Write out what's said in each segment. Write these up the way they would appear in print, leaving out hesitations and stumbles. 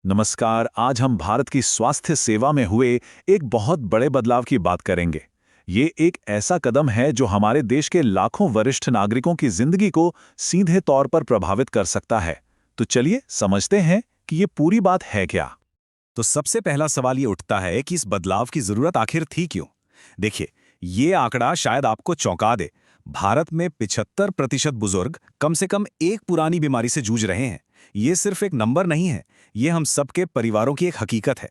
नमस्कार। आज हम भारत की स्वास्थ्य सेवा में हुए एक बहुत बड़े बदलाव की बात करेंगे। ये एक ऐसा कदम है जो हमारे देश के लाखों वरिष्ठ नागरिकों की जिंदगी को सीधे तौर पर प्रभावित कर सकता है। तो चलिए समझते हैं कि ये पूरी बात है क्या। तो सबसे पहला सवाल ये उठता है कि इस बदलाव की जरूरत आखिर थी क्यों। देखिए, ये आंकड़ा शायद आपको चौंका दे। भारत में 75% बुजुर्ग कम से कम एक पुरानी बीमारी से जूझ रहे हैं। ये सिर्फ एक नंबर नहीं है, ये हम सबके परिवारों की एक हकीकत है।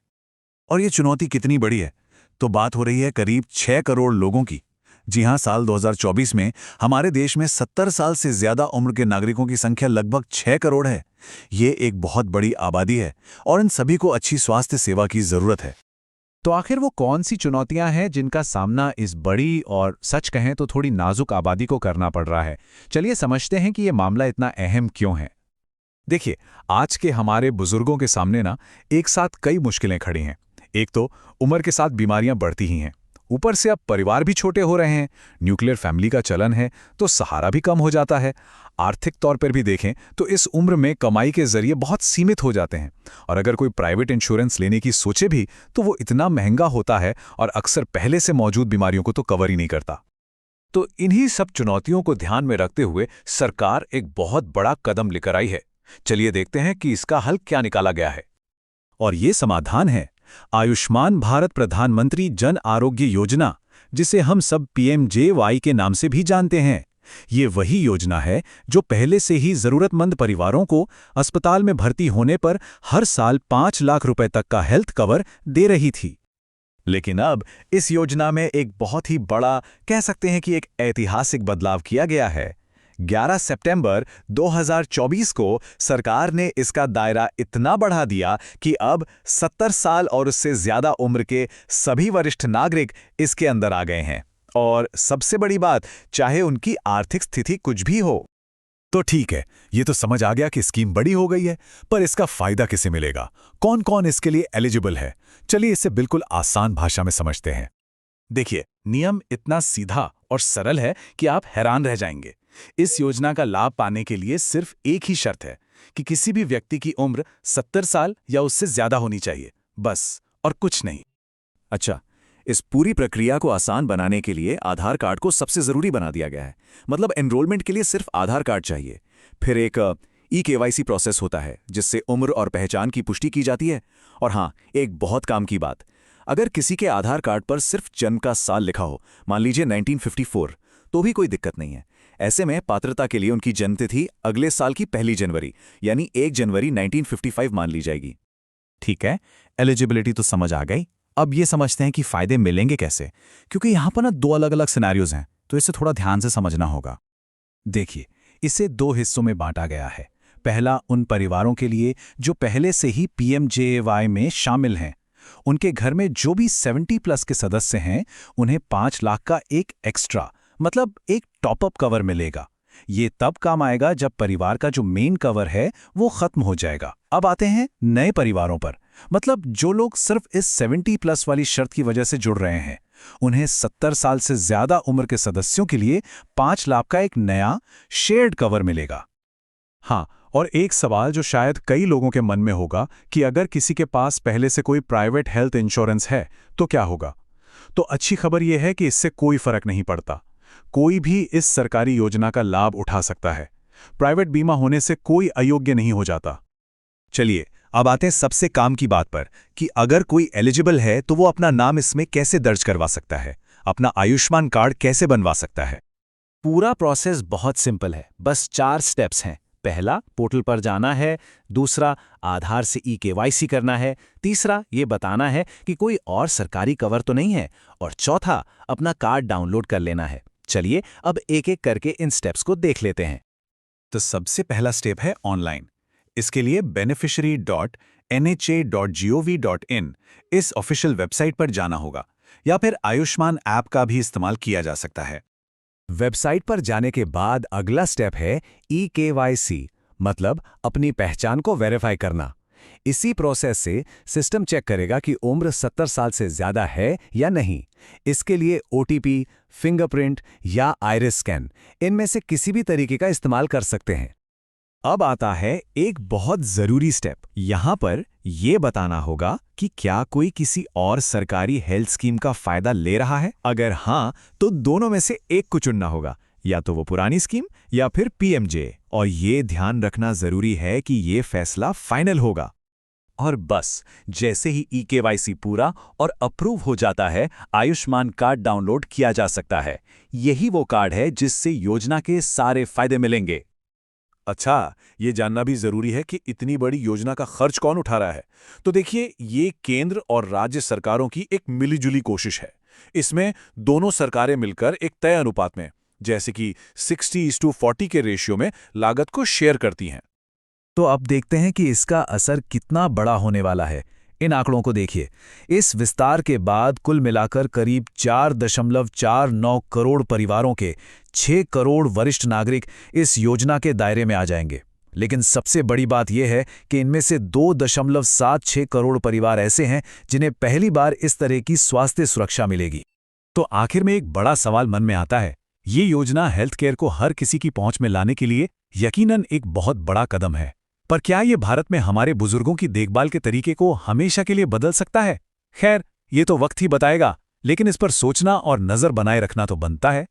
और ये चुनौती कितनी बड़ी है? तो बात हो रही है करीब 6 करोड़ लोगों की। जी हां, साल 2024 में हमारे देश में 70 साल से ज्यादा उम्र के नागरिकों की संख्या लगभग 6 करोड़ है। ये एक बहुत बड़ी आबादी है और इन सभी को अच्छी स्वास्थ्य सेवा की जरूरत है। तो आखिर वो कौन सी चुनौतियां हैं जिनका सामना इस बड़ी और सच कहें तो थोड़ी नाजुक आबादी को करना पड़ रहा है? चलिए समझते हैं कि ये मामला इतना अहम क्यों है। देखिए, आज के हमारे बुजुर्गों के सामने एक साथ कई मुश्किलें खड़ी हैं। एक तो उम्र के साथ बीमारियां बढ़ती ही हैं, ऊपर से अब परिवार भी छोटे हो रहे हैं, न्यूक्लियर फैमिली का चलन है, तो सहारा भी कम हो जाता है। आर्थिक तौर पर भी देखें तो इस उम्र में कमाई के जरिए बहुत सीमित हो जाते हैं, और अगर कोई प्राइवेट इंश्योरेंस लेने की सोचे भी तो वो इतना महंगा होता है और अक्सर पहले से मौजूद बीमारियों को तो कवर ही नहीं करता। तो इन्हीं सब चुनौतियों को ध्यान में रखते हुए सरकार एक बहुत बड़ा कदम लेकर आई है। चलिए देखते हैं कि इसका हल क्या निकाला गया है। और ये समाधान है आयुष्मान भारत प्रधानमंत्री जन आरोग्य योजना, जिसे हम सब पीएमजेवाई के नाम से भी जानते हैं। ये वही योजना है जो पहले से ही जरूरतमंद परिवारों को अस्पताल में भर्ती होने पर हर साल 5 लाख रुपए तक का हेल्थ कवर दे रही थी। लेकिन अब इस योजना में एक बहुत ही बड़ा, कह सकते हैं कि एक ऐतिहासिक बदलाव किया गया है। 11 सितंबर 2024 को सरकार ने इसका दायरा इतना बढ़ा दिया कि अब 70 साल और उससे ज्यादा उम्र के सभी वरिष्ठ नागरिक इसके अंदर आ गए हैं। और सबसे बड़ी बात, चाहे उनकी आर्थिक स्थिति कुछ भी हो। तो ठीक है, ये तो समझ आ गया कि स्कीम बड़ी हो गई है, पर इसका फायदा किसे मिलेगा? कौन कौन इसके लिए एलिजिबल है? चलिए इसे बिल्कुल आसान भाषा में समझते हैं। देखिए, नियम इतना सीधा और सरल है कि आप हैरान रह जाएंगे। इस योजना का लाभ पाने के लिए सिर्फ एक ही शर्त है कि किसी भी व्यक्ति की उम्र 70 साल या उससे ज्यादा होनी चाहिए, बस, और कुछ नहीं। अच्छा, इस पूरी प्रक्रिया को आसान बनाने के लिए आधार कार्ड को सबसे जरूरी बना दिया गया है। मतलब एनरोलमेंट के लिए सिर्फ आधार कार्ड चाहिए। फिर एक ई-केवाईसी प्रोसेस होता है जिससे उम्र और पहचान की पुष्टि की जाती है। और हाँ, एक बहुत काम की बात, अगर किसी के आधार कार्ड पर सिर्फ जन्म का साल लिखा हो, मान लीजिए 1954, तो भी कोई दिक्कत नहीं है। ऐसे में पात्रता के लिए उनकी जन्मतिथि अगले साल की 1 जनवरी यानी 1 जनवरी 1955 मान ली जाएगी। ठीक है, एलिजिबिलिटी तो समझ आ गई। अब ये समझते हैं कि फायदे मिलेंगे कैसे, क्योंकि यहाँ पर 2 अलग-अलग सिनेरियोज हैं, तो इसे थोड़ा ध्यान से समझना होगा। देखिए, इसे 2 हिस्सों में बांटा गया है। पहला उन परिवारों के लिए जो पहले से ही पीएमजेएवाई में शामिल हैं। उनके घर में जो भी 70 प्लस के सदस्य हैं, उन्हें 5 लाख का एक एक्स्ट्रा, मतलब एक टॉपअप कवर मिलेगा। ये तब काम आएगा जब परिवार का जो मेन कवर है वो खत्म हो जाएगा। अब आते हैं नए परिवारों पर, मतलब जो लोग सिर्फ इस 70 प्लस वाली शर्त की वजह से जुड़ रहे हैं। उन्हें 70 साल से ज्यादा उम्र के सदस्यों के लिए 5 लाख का एक नया शेयर्ड कवर मिलेगा। हाँ, और एक सवाल जो शायद कई लोगों के मन में होगा कि अगर किसी के पास पहले से कोई प्राइवेट हेल्थ इंश्योरेंस है तो क्या होगा? तो अच्छी खबर यह है कि इससे कोई फर्क नहीं पड़ता। कोई भी इस सरकारी योजना का लाभ उठा सकता है। प्राइवेट बीमा होने से कोई अयोग्य नहीं हो जाता। चलिए अब आते हैं सबसे काम की बात पर कि अगर कोई एलिजिबल है तो वो अपना नाम इसमें कैसे दर्ज करवा सकता है, अपना आयुष्मान कार्ड कैसे बनवा सकता है। पूरा प्रोसेस बहुत सिंपल है, बस 4 स्टेप्स हैं। पहला, पोर्टल पर जाना है। दूसरा, आधार से ई-केवाईसी करना है। तीसरा, ये बताना है कि कोई और सरकारी कवर तो नहीं है। और चौथा, अपना कार्ड डाउनलोड कर लेना है। चलिए अब एक एक करके इन स्टेप्स को देख लेते हैं। तो सबसे पहला स्टेप है ऑनलाइन। इसके लिए beneficiary.nha.gov.in इस ऑफिशियल वेबसाइट पर जाना होगा, या फिर आयुष्मान ऐप का भी इस्तेमाल किया जा सकता है। वेबसाइट पर जाने के बाद अगला स्टेप है ई-केवाईसी, मतलब अपनी पहचान को वेरीफाई करना। इसी प्रोसेस से सिस्टम चेक करेगा कि उम्र 70 साल से ज्यादा है या नहीं। इसके लिए ओटीपी, फिंगरप्रिंट या आइरिस स्कैन, इनमें से किसी भी तरीके का इस्तेमाल कर सकते हैं। अब आता है एक बहुत जरूरी स्टेप। यहां पर ये बताना होगा कि क्या कोई किसी और सरकारी हेल्थ स्कीम का फायदा ले रहा है। अगर हाँ, तो दोनों में से एक को चुनना होगा, या तो वो पुरानी स्कीम या फिर पीएमजे। और ये ध्यान रखना जरूरी है कि ये फैसला फाइनल होगा। और बस जैसे ही ई-केवाईसी पूरा और अप्रूव हो जाता है, आयुष्मान कार्ड डाउनलोड किया जा सकता है। यही वो कार्ड है जिससे योजना के सारे फायदे मिलेंगे। अच्छा, ये जानना भी जरूरी है कि इतनी बड़ी योजना का खर्च कौन उठा रहा है। तो देखिए, ये केंद्र और राज्य सरकारों की एक मिलीजुली कोशिश है। इसमें दोनों सरकारें मिलकर एक तय अनुपात में, जैसे कि 60:40 के रेशियो में लागत को शेयर करती हैं। तो अब देखते हैं कि इसका असर कितना बड़ा होने वाला है। इन आंकड़ों को देखिए। इस विस्तार के बाद कुल मिलाकर करीब 4.49 करोड़ परिवारों के 6 करोड़ वरिष्ठ नागरिक इस योजना के दायरे में आ जाएंगे। लेकिन सबसे बड़ी बात यह है कि इनमें से 2.76 करोड़ परिवार ऐसे हैं जिन्हें पहली बार इस तरह की स्वास्थ्य सुरक्षा मिलेगी। तो आखिर में एक बड़ा सवाल मन में आता है। ये योजना हेल्थ केयर को हर किसी की पहुंच में लाने के लिए यकीनन एक बहुत बड़ा कदम है, पर क्या ये भारत में हमारे बुजुर्गों की देखभाल के तरीके को हमेशा के लिए बदल सकता है? खैर, ये तो वक्त ही बताएगा, लेकिन इस पर सोचना और नजर बनाए रखना तो बनता है।